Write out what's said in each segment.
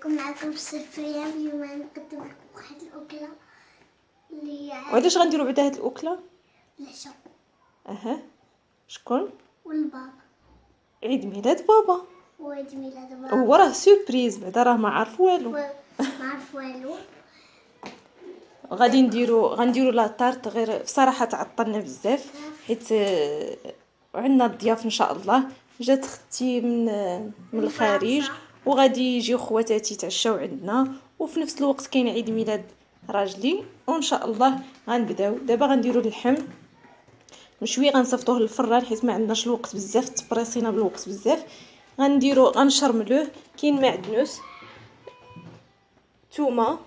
نكون معكم في السفرية. اليوم نقدم لكم واحد الأكلة اللي وعلاش غنديروا بعدا هاد الاكله؟ العشاء شكون؟ والبابا عيد ميلاد بابا. وعيد ميلاد بابا. هو راه سوربريز بعدا، راه ما عارف والو. ما عرف والو. غنديروا لا طارت. غير بصراحه تعطلنا بزاف حيت عندنا الضياف ان شاء الله. جات اختي من الخارج فرنسا. وغادي يجيو خواتاتي يتعشاو عندنا، وفي نفس الوقت كاين عيد ميلاد راجلي. وان شاء الله غنبداو دابا. غنديروا اللحم مشوي، غنصيفطوه للفران حيت ما عندناش الوقت بزاف، تبريسينا بالوقت بزاف. غنشرملوه. كاين معدنوس، ثومه،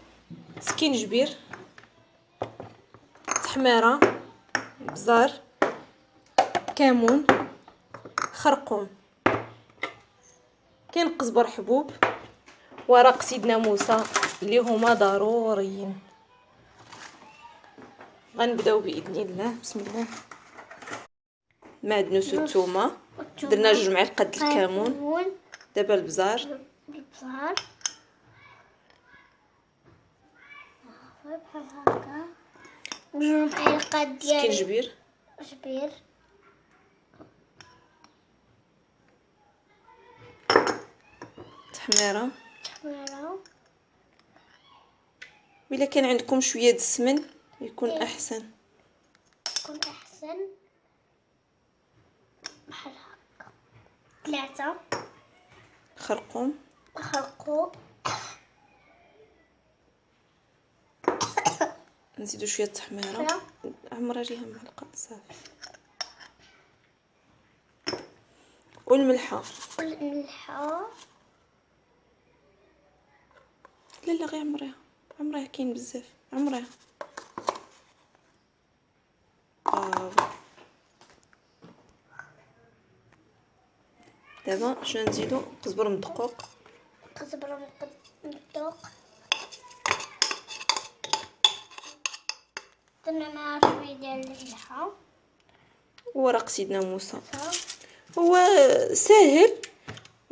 سكينجبير، تحميره، بزار، كمون، خرقوم، كاين قزبر حبوب، ورق سيدنا موسى اللي هما ضروريين. غنبداو باذن الله. بسم الله. معدنوس والثومه، درنا 2 معالق الكمون. دابا البزار، بحال هكا. 2 معالق ديال سكينجبير، جبير، تحميره. تحميرة. وإلا كان عندكم شويه د السمن يكون احسن. يكون أحسن. بحال هكا. 3 خرقوم، خرقوم. نزيدو شويه التحميره. عمرها جيها معلقه صافي. والملحه. والملحة. لا غير عمرها كاين بزاف. عمرها دابا شنو نزيدو؟ قزبر مدقوق، قزبرة مدقوق. درنا معها شوية ديال الملحة. ورق سيدنا موسى. هو ساهل،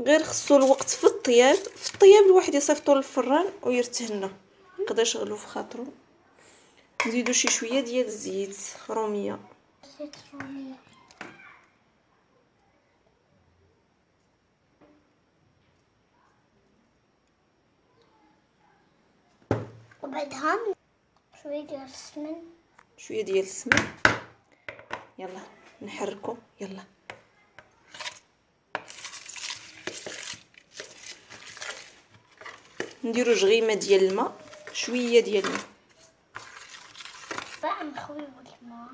غير خصو الوقت في الطياب الواحد يصيفطو للفران ويرتهنا، يقدر يشغلو في خاطرو. نزيدو شي شويه ديال الزيت روميه. زيت رومية. وبعدها شوية ديال السمن. يلا نحركو. يلا نديرو جغيمه ديال الماء، شويه ديال الماء. بقى نخويو الماء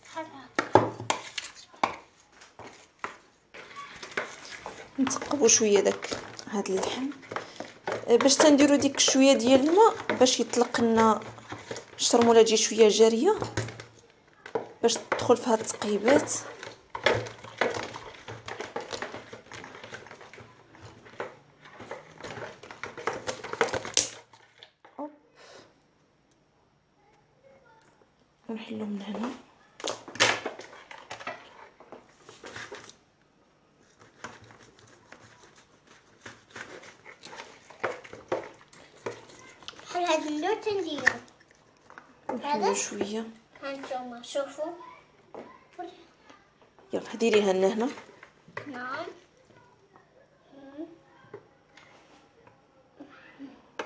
بحال هكا. نتقبو شويه هاد اللحم باش تنديرو ديك شويه ديال الماء باش يطلق لنا الشرموله تجي شويه جاريه باش تدخل في هاد التقيبات. ونحلو من هنا. بحال هاد اللون تنديرو. نحلو شويه. هانتوما شوفوا. يلا ديريها لنا هنا. نعم.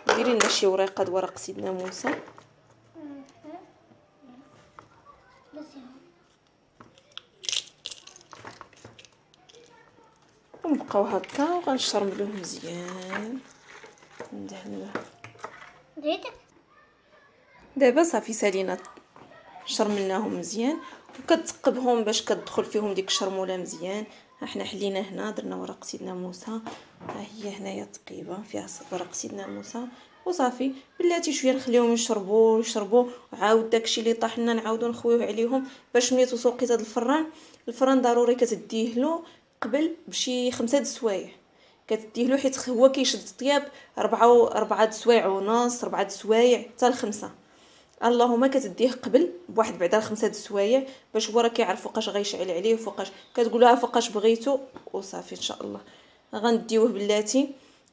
ديري لنا شي وريقه د ورق سيدنا موسى. ونبقاو هكا وغنشرملوه مزيان. ندهنوه. دابا صافي سالينا شرملناهم مزيان وكتقبهم باش كتدخل فيهم ديك الشرموله مزيان. احنا حلينا هنا درنا ورق سيدنا موسى. ها هي هنايا تقيبه فيها ورق سيدنا موسى وصافي. بلاتي شويه نخليهم يشربوا وعاود داكشي اللي طاح لنا نعاودو نخويوه عليهم باش ملي توسوقيت هذا الفران ضروري كتديه له قبل بشي 5 د السوايع. كتديه له حيت هو كيشد الطياب 4 د السوايع ونص، 4 د السوايع حتى ل5. اللهم كتديه قبل بواحد بعدا 5 د السوايع باش هو راه كيعرف فوقاش غيشعل عليه وفوقاش كتقول لها فوقاش بغيتو وصافي ان شاء الله. غنديوه بلاتي،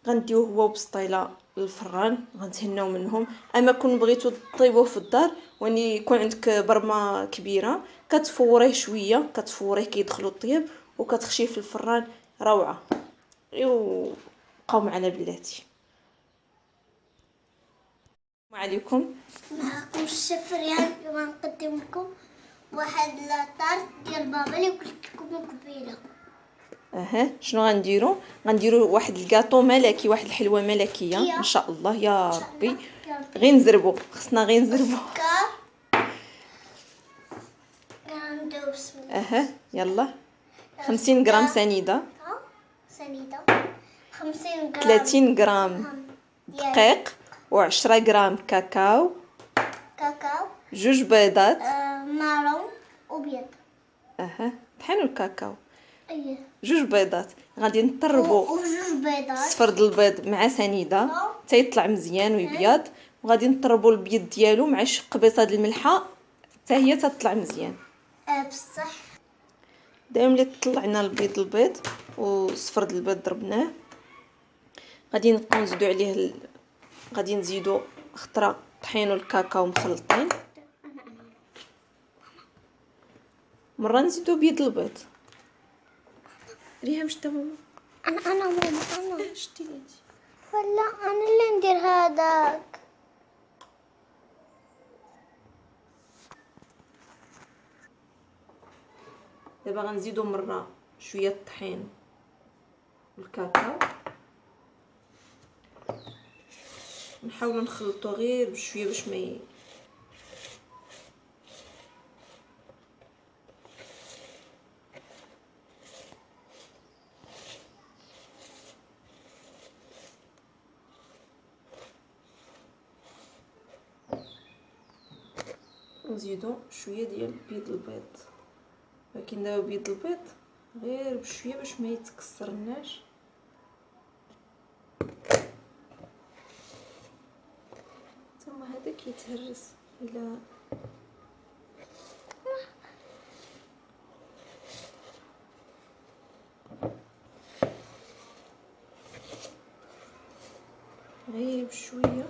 غنديوه هو وبسطيله للفران، غنتهناو منهم. اما كون بغيتو طيبوه في الدار واني يكون عندك برمه كبيره كتفوريه شويه، كتفوريه كيدخلوا الطيب وكتخشيه في الفران. روعه. بقاو معنا بلاتي. السلام عليكم. معكم الشيف ريان. اليوم نقدم لكم واحد لاطارت ديال بابا اللي قلت لكم قبيله. شنو غنديرو واحد الكاطو ملكي، واحد الحلوه ملكيه ان شاء الله يا ربي. غير نزربو، خصنا غير نزربو. غنديرو بسم الله. يلا 50 غرام سنيده، سنيده 50 غرام، 30 غرام دقيق، و10 غرام كاكاو، 2 بيضات مارون وبيض. طحنوا الكاكاو. اييه 2 بيضات. غادي نطربوا وجوج بيضات، صفر د البيض مع سنيده حتى يطلع مزيان ويبيض. وغادي نطربوا البيض ديالو مع شي قبيصه د الملحه حتى هي تطلع مزيان. بصح دائما ملي طلعنا البيض وصفر د البيض ضربناه، غادي نبقاو نزيدو عليه غادي نزيدو خطره طحين الكاكاو مخلطين، مره نزيدو بيض البيض. ريهام شتا ماما؟ انا ماما انا شتي لي انت؟ ولا انا اللي ندير هذاك. دابا غنزيدو مره شويه الطحين والكاكاو، نحاولوا نخلطو غير بشويه باش ما نزيدو شويه ديال بيض البيض. ولكن دابا بيض البيض غير بشويه باش ما يتكسرناش. ثم هذا كيتهرس الى غير بشويه.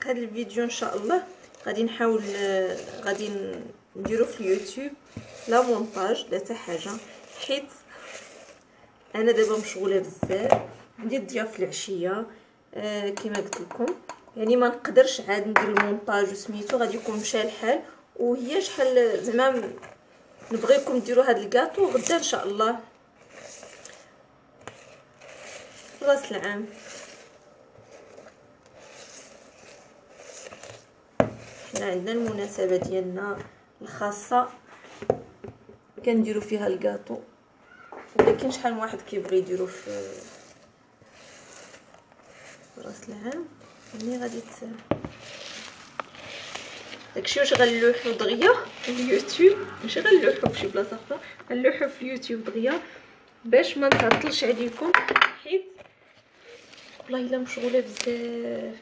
هذا الفيديو ان شاء الله غادي نحاول غادي نديرو في اليوتيوب لا مونتاج لا حتى حاجه، حيت انا دابا مشغوله بزاف، عندي الضياف العشيه كما قلت لكم، يعني ما نقدرش عاد ندير المونتاج وسميتو غادي يكون مشى الحال. وهي شحال زعما نبغيكم ديروا هذا الكاطو غدا ان شاء الله راس العام. حنا عندنا المناسبه ديالنا الخاصه كنديروا فيها الكاطو، ولكن شحال من واحد كيبغي يديرو في راس العام. ملي غادي داكشي واش غنلوحو دغيا في اليوتيوب، ماشي غنلوحو في شي بلاصه اخرى، غنلوحو في اليوتيوب دغيا باش ما نتعطلش عليكم، حيت والله الا مشغوله بزاف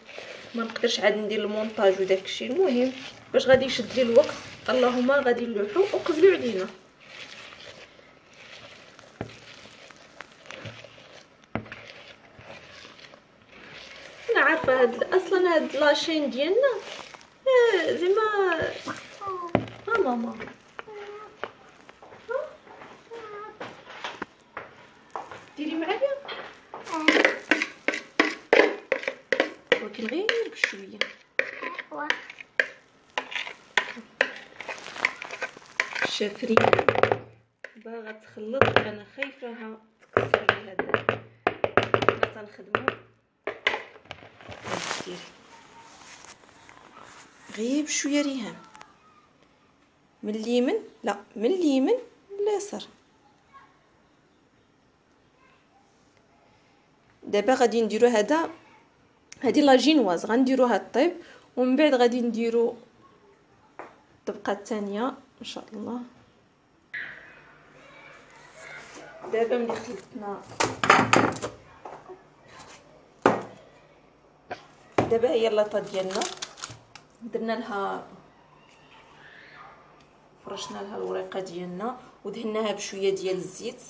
ما نقدرش عاد ندير المونتاج وداكشي. المهم باش غادي يشد لي الوقت اللهم غادي نلوحو وقبلوا علينا. انا عارفه اصلا هاد لاشين ديالنا زعما ماما ديري معايا ولكن غير بشويه. شافري راه غتخلط. انا خايفه تكسر لي هذا. حنا تنخدمو ديري غير بشويه ريهام من اليمين، لا من اليمين لليسار. دابا غادي نديرو هادي لاجينواز غنديروها طيب، ومن بعد غادي نديرو الطبقه الثانيه ان شاء الله. دابا ملي خلطنا، دابا هي اللاطه ديالنا درنا لها، فرشنا لها الوريقه ديالنا ودهناها بشويه ديال الزيت.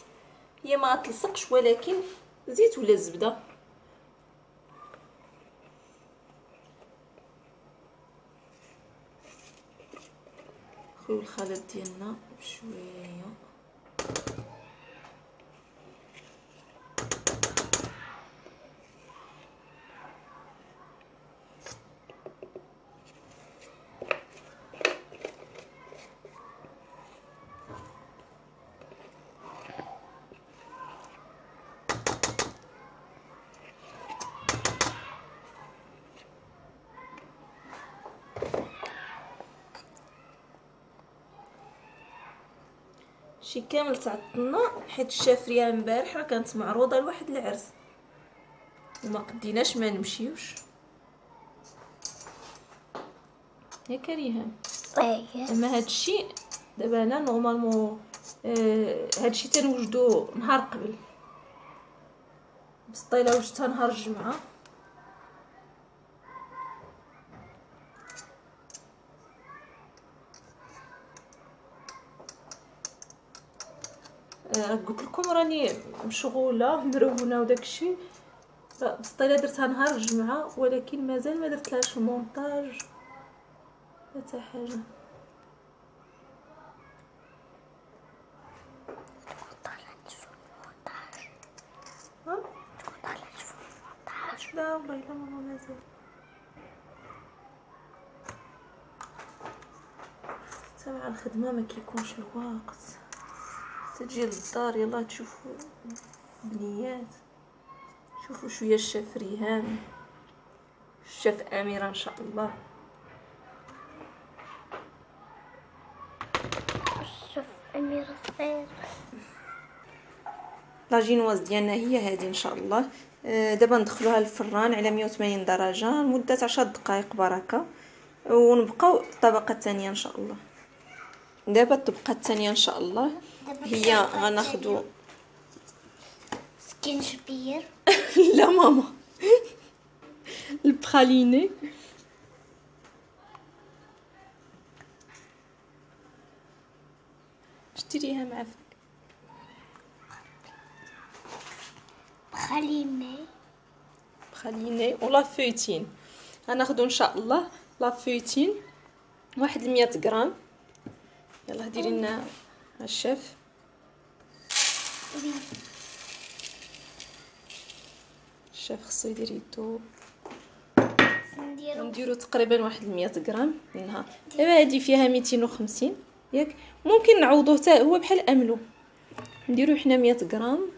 هي ما تلصقش ولكن زيت ولا الزبده. نخويو الخليط ديالنا بشويه. شي كامل تعطلنا حيت الشافريه امبارح راه كانت معروضه لواحد العرس وما قديناش ما نمشيوش. ياك ريهام؟ اما هادشي دابا انا نورمالمون هادشي تنوجدو نهار قبل، بسطيله وجدتها نهار الجمعه. قلت لكم راني مشغوله مرونه وداكشي. بسطيله درتها نهار الجمعه ولكن مازال ما درتلهاش المونتاج حتى حاجه. لا والله لا ماما مازال. تبع الخدمه ما كيكونش الوقت. تجي للدار يلا تشوفوا بنيات، شوفوا شويه الشاف ريهام، الشاف اميره ان شاء الله. الشيف أميرة صغير. لاجينواز ديالنا هي هذه ان شاء الله. دابا ندخلوها للفران على 180 درجه لمده 10 دقائق بركه، ونبقاو الطبقه الثانيه ان شاء الله. دابا الطبقه الثانيه ان شاء الله هي غناخذوا سكينجبير. لا ماما البخاليني. اشتريها مع بخاليني ولا فويتين. غناخذوا ان شاء الله لا فويتين واحد 100 غرام. يلا ديري لنا الشيف. الشيف خصو يدير يدو. نديرو تقريبا واحد 100 غرام منها. دابا هادي فيها 250 ياك، ممكن نعوضوه حتى هو بحال املو. نديرو حنا 100 غرام،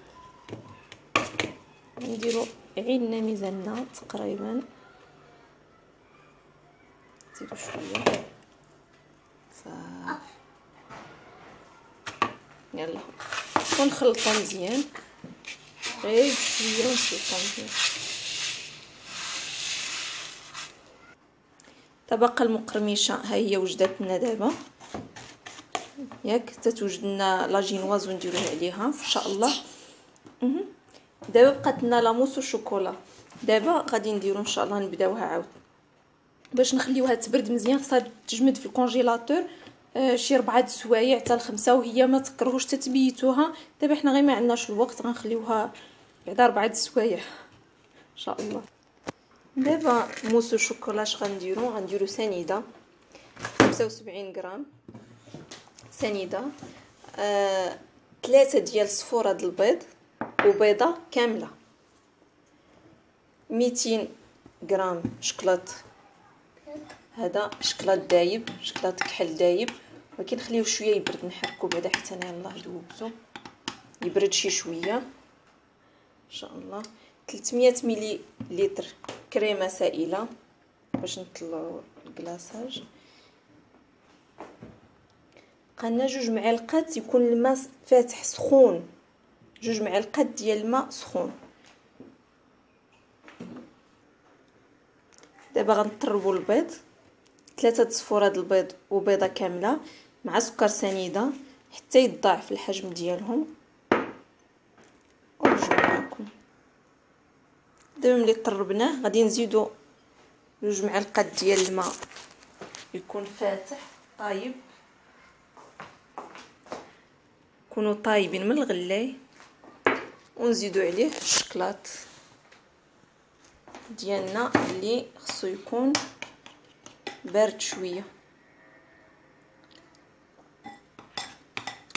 نديرو عيننا ميزاننا تقريبا. نزيدو شويه صافي. يلا ونخلطو مزيان غير شويه ونخلطو مزيان. طبقه المقرمشه ها هي وجدت لنا دابا ياك، تتوجد لنا لاجينواز ونديروها عليها ان شاء الله. دابا بقات لنا لاموس والشوكولا. دابا غادي نديرو ان شاء الله نبداوها عاود باش نخليوها تبرد مزيان. خصها تجمد في الكونجيلاتور شي 4 سوايع حتى ل5، وهي ما تكرهوش تتبيتوها. دابا حنا غير ما عندناش الوقت غنخليوها بعد 4 سوايع ان شاء الله. دابا موس الشوكولا اش غنديرو سنيده 75 غرام سنيده، 3 ديال صفورة د البيض وبيضه كامله، 200 غرام شكلاط، هذا شكلاط دايب، شكلاط كحل دايب، ولكن نخليوه شويه يبرد، نحركو بعدا حتى انا يلاه ذوبتو يبرد شي شويه ان شاء الله. 300 مليلتر كريمه سائله باش نطلعوا الكلاصاج. قلنا 2 معالق يكون الماء فاتح سخون، 2 معالق ديال الماء سخون. دابا غنطربوا البيض، 3 صفورات البيض وبيضه كامله مع سكر سنيده حتى يتضاعف الحجم ديالهم. ونرجعوا معكم. دابا ملي طربناه غادي نزيدو 2 معالق ديال الماء يكون فاتح طايب، يكونوا طايبين من الغلاي، ونزيدو عليه الشكلاط ديالنا اللي خصو يكون بارد شويه،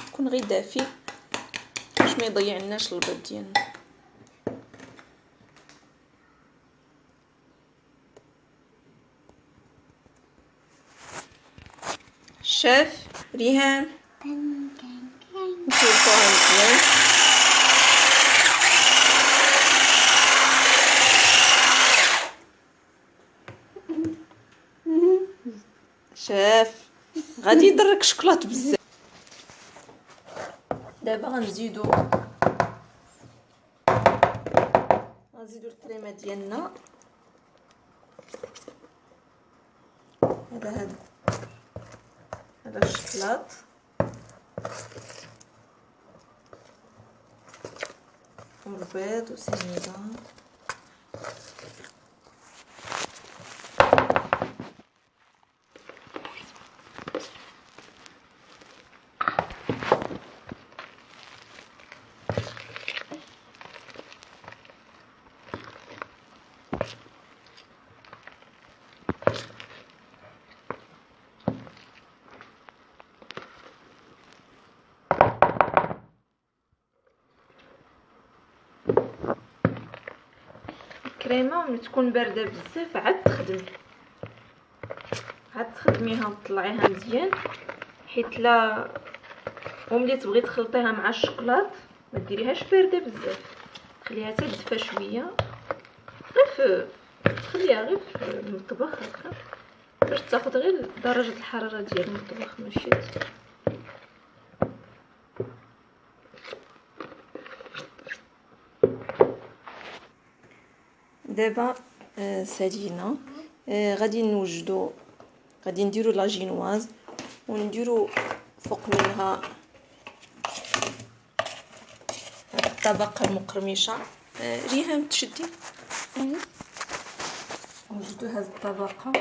يكون غير دافي باش ما يضيعناش البيض ديالنا. شاف ريهام نشوفوها مزيان. شاف غادي يضرك شكلاط بزاف. دابا غنزيدو الكريمه ديالنا. هذا الشكلاط والبيض وسنيده. الكريمه ملي تكون بارده بزاف عاد تخدميها وتطلعيها مزيان، حيت لا وملي تبغي تخلطيها مع الشكلاط ما ديريهاش بارده بزاف، خليها حتى تدفى شويه، غير خليها غير في المطبخ هكا باش تاخذ غير درجه الحراره ديال المطبخ ماشي. دابا سالينا، غادي نوجدو، غادي نديرو لاجينواز ونديرو فوق منها الطبقه المقرمشه. ريهام تشدي نوجدو هذه الطبقه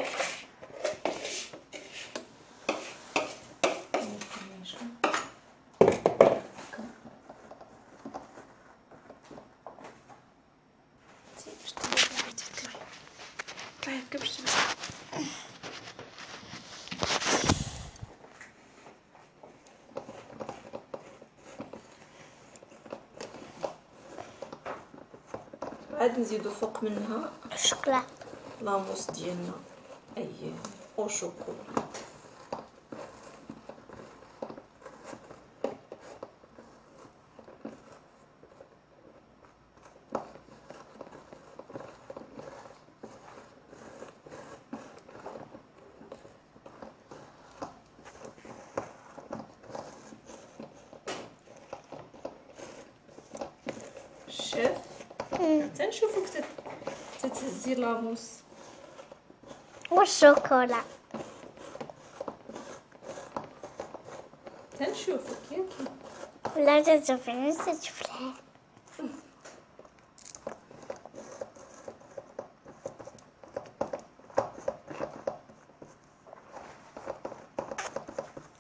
عاد نزيدو فوق منها الشوكولاته لاموس ديالنا او شوكولا. شاف تنشوفك تتهزي لاموس والشوكولا. تنشوفك ياك ولا تشوفيني تشوفيها.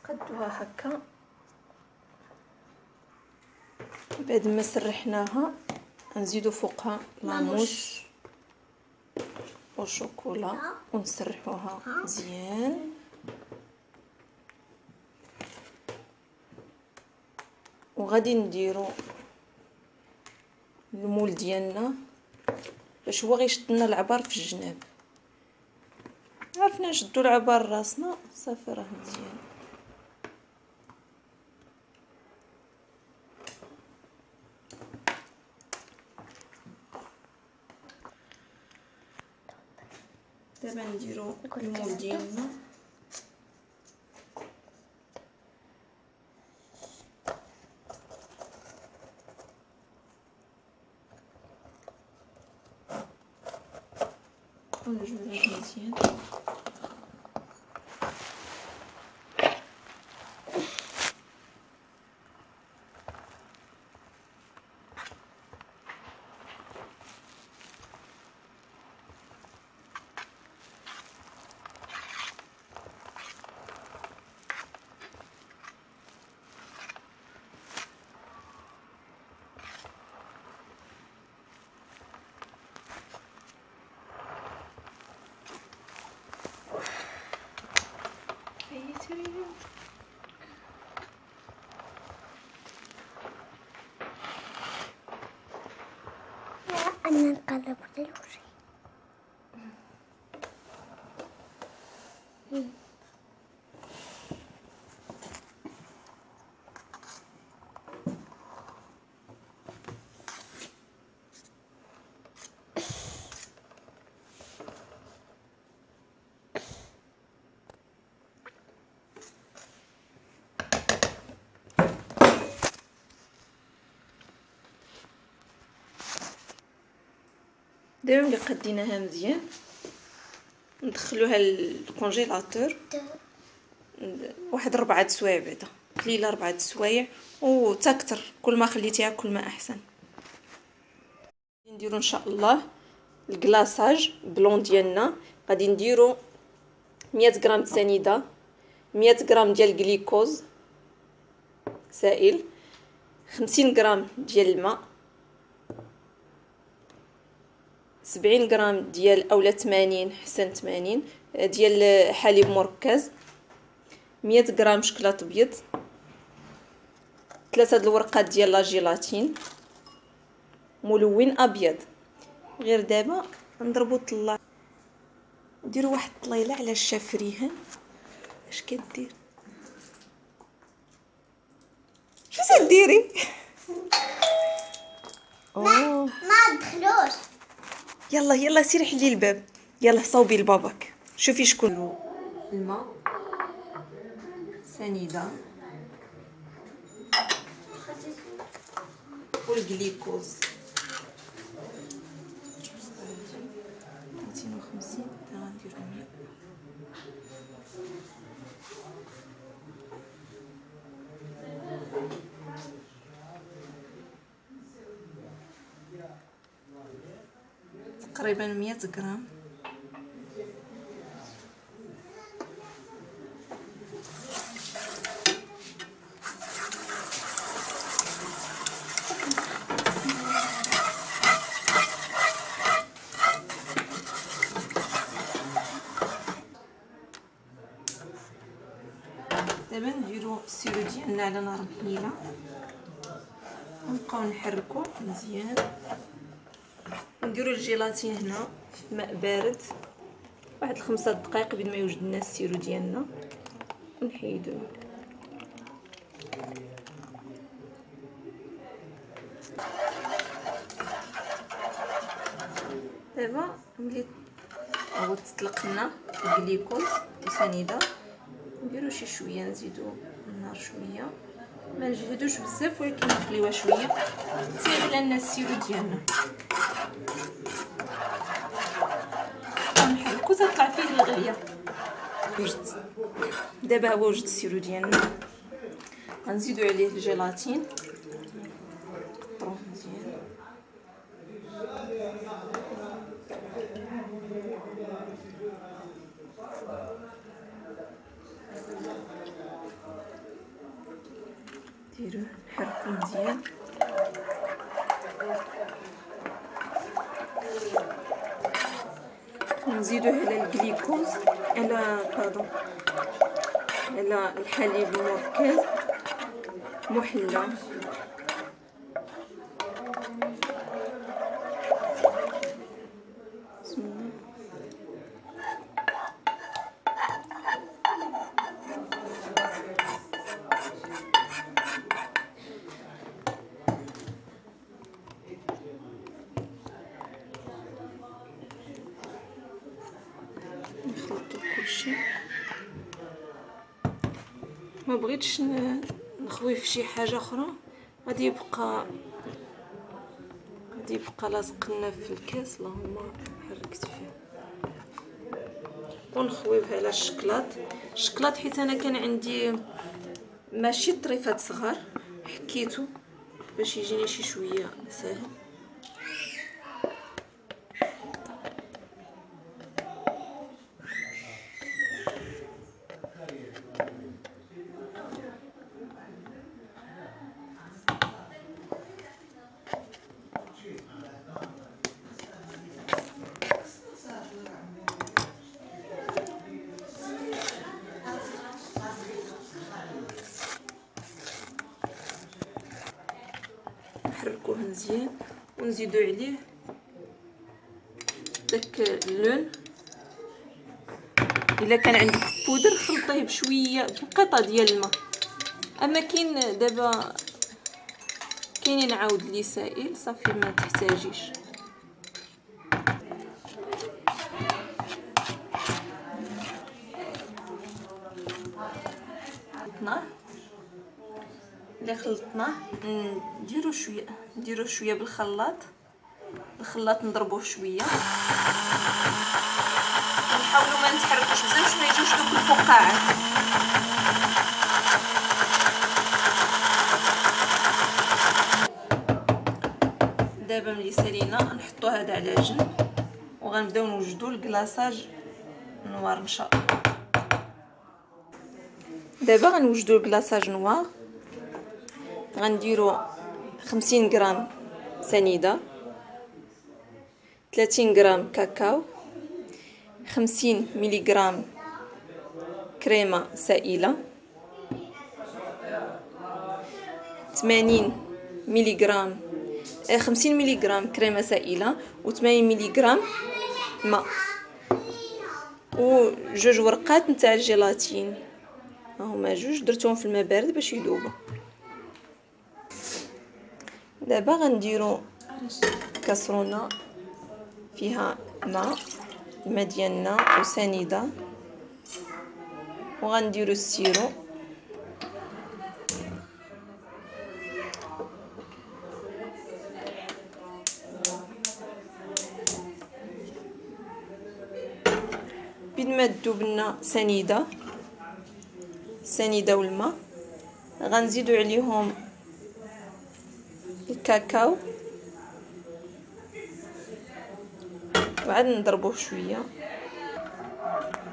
قدوها هكا. بعد ما سرحناها نزيدو فوقها لاموس وشوكولا ونسرحوها مزيان. وغادي نديرو المول ديالنا باش هو غيشد لنا العبار في الجناب. عرفنا نشدو العبار راسنا صافي راه مزيان. نديرو المول ديالنا. ونجبدو مزيان. أنا نقلب ولا شيء. دابا ملي قديناها مزيان ندخلوها للكونجيلاتور واحد 4 سوايع، بعدا قليله 4 سوايع وتا كتر، كل ما خليتيها كل ما احسن. نديرو ان شاء الله الكلاصاج بلون ديالنا. غادي نديرو 100 غرام سنيده، 100 غرام ديال الجليكوز سائل، 50 غرام ديال الماء، 70 غرام ديال اولا 80 حسن 80 ديال حليب مركز، 100 غرام شكلاط ابيض، 3 د الورقات ديال لا جيلاتين، ملون ابيض. غير دابا نضربو طلا، نديرو واحد الطليله على الشفريهن. اش كدير؟ شو تديري؟ اوه ما دخلوش. يلا يلا سيري حلي الباب، يلا صوبي لباباك. شوفي شكون. الماء، سنيده، والجليكوز 250. غنديرو 100. تقريبا 100 غرام. دابا نديرو السيرو ديالنا على نار محميله ونبقاو نحركو مزيان. نديرو الجيلاتين هنا في ماء بارد واحد 5 دقائق بين ما يوجد لنا السيرو ديالنا ونحيدوه. دابا ملي هو تطلق لنا الجليكوز وسنيده، نديرو شي شويه، نزيدو النار شويه، ما نجهدوش بزاف ولكن نخليوها شويه تيغلى لنا السيرو ديالنا. نحركو تطلع فيه الغليه. دابا هو وجد السيرو ديالنا، غنزيدو عليه الجيلاتين طرون مزيان. ديروه نحركو مزيان. نزيدوه على الجليكوز، على الحليب المركز محلى. بسم الله. داكشي. ما بغيتش نخوي في شي حاجه اخرى، غادي يبقى لاصق لنا في الكاس. اللهم حركت فيه ونخويوها على الشكلاط حيت انا كان عندي ماشي طريفات صغار، حكيتو باش يجيني شي شويه ساهل. نحركوه مزيان ونزيدو عليه داك اللون. الا كان عندك بودر خلطيه بشويه بقطه ديال الماء، اما كاين دابا كاينين عاود لي سائل صافي ما تحتاجيش. اللي خلطناه نديرو شويه بالخلاط نضربوه شويه، نحاولوا ما نتحركوش بزاف باش ما يجوش دوك الفقاعات. دابا ملي سالينا نحطو هذا على جنب وغنبداو نوجدو الكلاصاج نوار ان شاء الله. دابا غنوجدو الكلاصاج نوار. غنديرو 50 غرام سنيده، 30 غرام كاكاو، 50 ملغ كريمه سائله، 80 ملغ 50 ملغ كريمه سائله و80 ملغ ماء وجوج ورقات نتاع الجيلاتين. هما جوج درتهم في الماء بارد باش يذوبوا. دابا غنديروا كاسرونه فيها الماء ديالنا وسنيده، وغنديروا السيرو بين ما تذوب لنا سنيده والماء. غنزيدوا عليهم الكاكاو وعاد نضربوه شويه.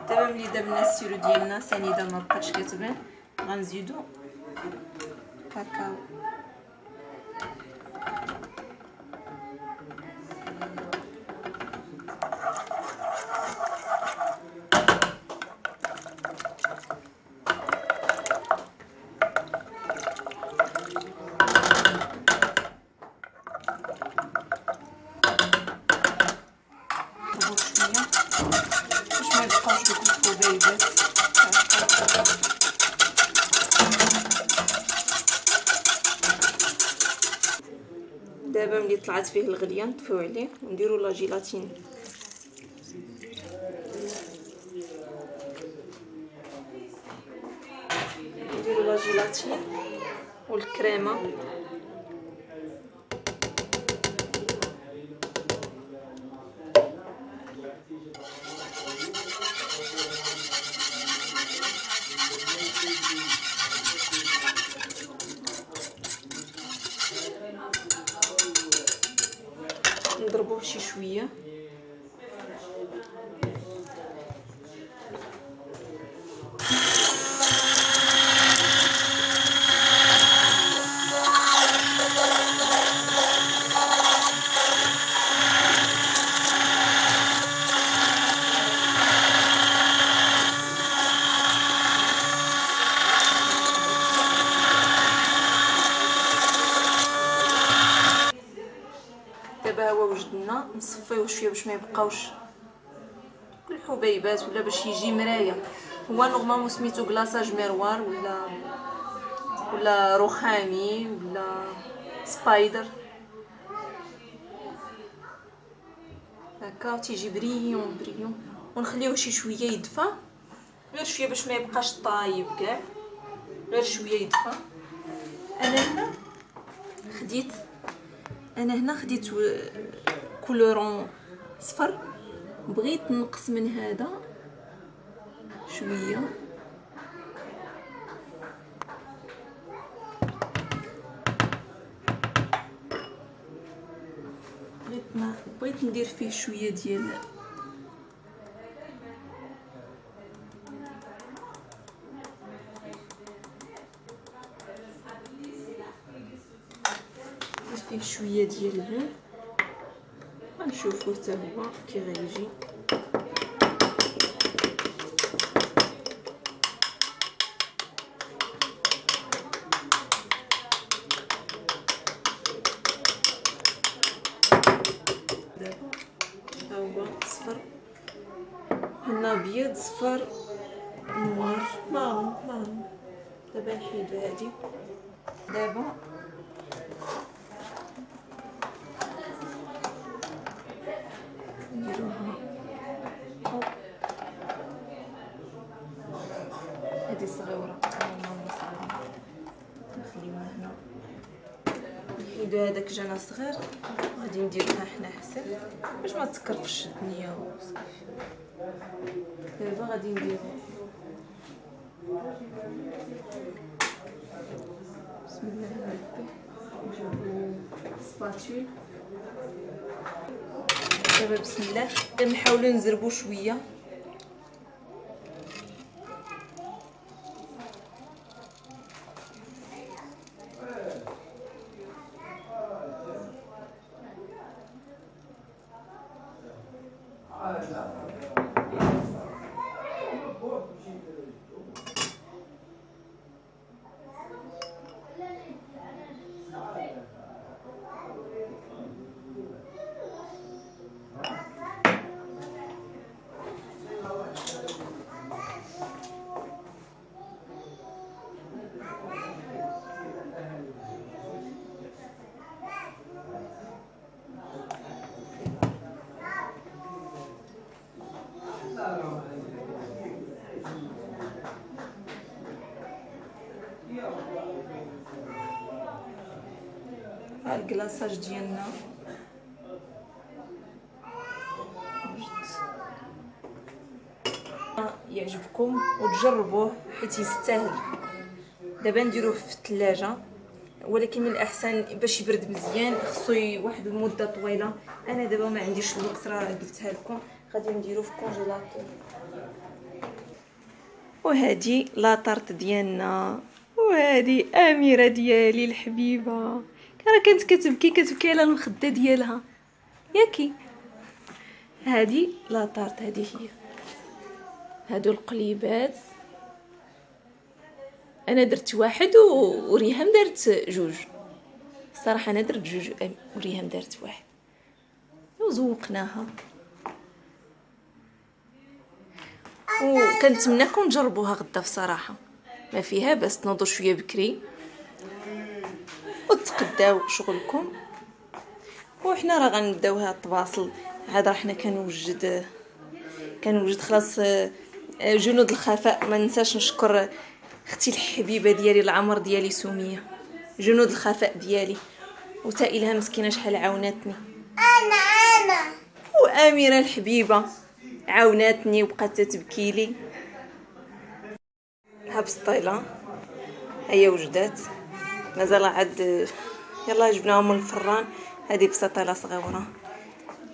دابا ملي دابنا السيرو ديالنا سنيده ما بقاتش كتبان، غنزيدو كاكاو دابا ملي طلعت فيه الغليه نطفيو عليه ونديرو لا جيلاتين. نديرو لا جيلاتين والكريمه نضربوه شي شويه. دابا هو وجدنا نصفيوه شويه باش ما يبقاوش الحبيبات ولا باش يجي مرايه. هو نورمالمون سميتو كلاصاج ميروار ولا رخامي ولا سبايدر هكا تيجي بريون ونخليوه شي شويه يدفى غير شويه باش ما يبقاش طايب كاع، غير شويه يدفى. انا هنا خديت كولورون صفر، بغيت نقص من هذا شويه. بغيت ندير فيه شويه ديال شويه ديال البن، غنشوفو حتى هو كي غيجي. دابا ها هو صفر، هنا ابيض صفر نوار مارون. دابا نحيدو هادي. دابا نديروها هادي صغيره، نخليوها هنا. نحيدو هذاك جانا صغير، غادي نديروها حنا حسن باش ما تكرفش الدنيا وصافي. دابا غادي نديرو بسم الله ربي، نجيبو سباتول. دابا بسم الله كنحاولوا نزربو شويه. ها الكلاصاج ديالنا يعجبكم وتجربوه حيت يستاهل. دابا نديروه في الثلاجه، ولكن من الاحسن باش يبرد مزيان خصو واحد المده طويله. انا دابا ما عنديش الوقت، راه قلتها لكم غادي نديروه في كونجيلاتور. وهذه لاطارت ديالنا، وهذه اميره ديالي الحبيبه، راه كانت كتبكي على المخده ديالها ياكي. هذه لاطارت، هذه هي. هادو القليبات انا درت واحد وريهام دارت جوج. الصراحه انا درت جوج وريهام دارت واحد، وزوقناها. وكنتمنىكم تجربوها غدا بصراحه، ما فيها بس تنوضوا شويه بكري وتقداو شغلكم. وحنا راه غنبداو هاد التواصل عاد. راه حنا كنوجد خلاص جنود الخفاء. ما ننساش نشكر اختي الحبيبه ديالي العمر ديالي سميه، جنود الخفاء ديالي، وتا إلها مسكينه شحال عاوناتني. انا واميره الحبيبه عاوناتني وبقات تبكي لي. ها بسطيله هي وجدات، مازال عاد يلا جبناهم من الفران. هذه بسطيله صغيره.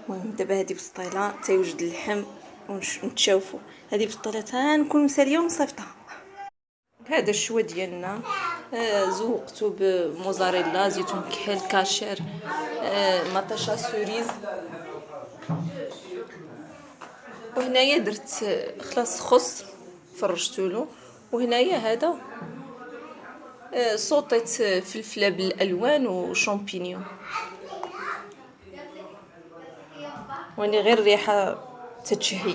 المهم دابا هذه بسطيله تيوجد اللحم ونتشوفوا. هذه بسطيله تنكون مساليه ونصيفطها. هذا الشوا ديالنا زوقته بموزاريلا، زيتون كحل، كاشير، مطيشه سوريز. وهنايا درت خلاص خص فرشتولو. وهنايا هذا صوطيت فلفله بالالوان وشامبينيون، واني غير الريحه تتشهي.